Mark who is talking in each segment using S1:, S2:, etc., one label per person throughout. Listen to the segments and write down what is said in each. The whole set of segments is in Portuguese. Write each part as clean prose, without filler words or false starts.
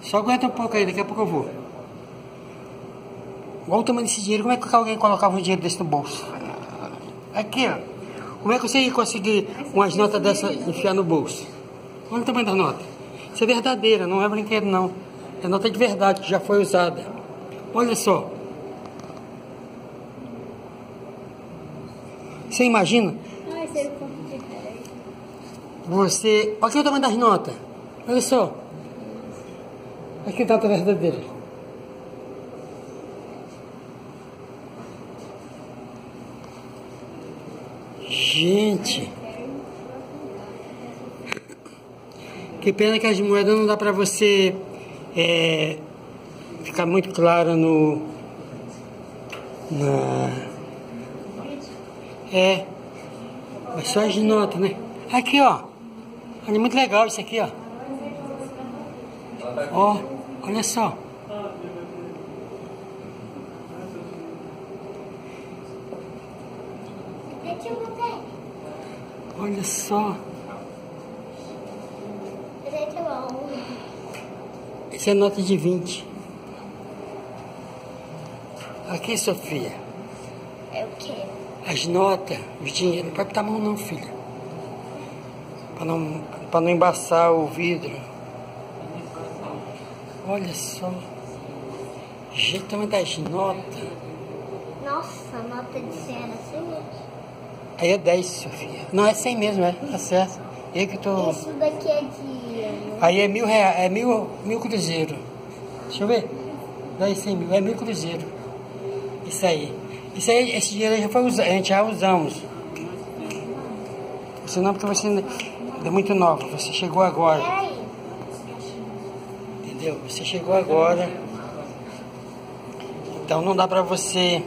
S1: Só aguenta um pouco aí, daqui a pouco eu vou. Olha o tamanho desse dinheiro. Como é que alguém colocava um dinheiro desse no bolso? Aqui, ó. Como é que você ia conseguir umas notas dessa enfiar no bolso? Olha o tamanho da nota. Isso é verdadeira, não é brinquedo não. É nota de verdade, que já foi usada. Olha só. Você imagina? Você... Olha aqui o tamanho das notas. Olha só. Aqui a nota verdadeira. Gente. Que pena que as moedas não dá pra você ficar muito claro no... Mas só as notas, né? Aqui, ó. Olha, muito legal isso aqui, ó. Ó, olha só. Olha só. Essa é nota de 20. Aqui, Sofia.
S2: É o quê?
S1: As notas, os dinheiros. Não pode botar a mão não, filha. Pra não embaçar o vidro. Olha só. Gente, tamanho das notas.
S2: Nossa, nota de 100 era assim?
S1: Aí é 10, Sofia. Não, é 100 mesmo, é. Tá certo. Eu que tô...
S2: Isso daqui é de...
S1: Aí é R$1.000, é mil cruzeiro. Deixa eu ver. Daí 100 mil, é 1.000 cruzeiro. Isso aí. Isso aí, esse dinheiro já foi usado, a gente já usamos. Você não, porque você é muito nova, você chegou agora.
S2: Peraí.
S1: Entendeu? Você chegou agora. Então não dá pra você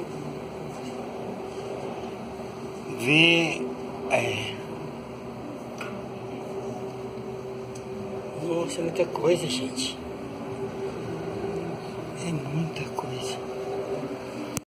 S1: ver. Nossa, é muita coisa, gente. É muita coisa.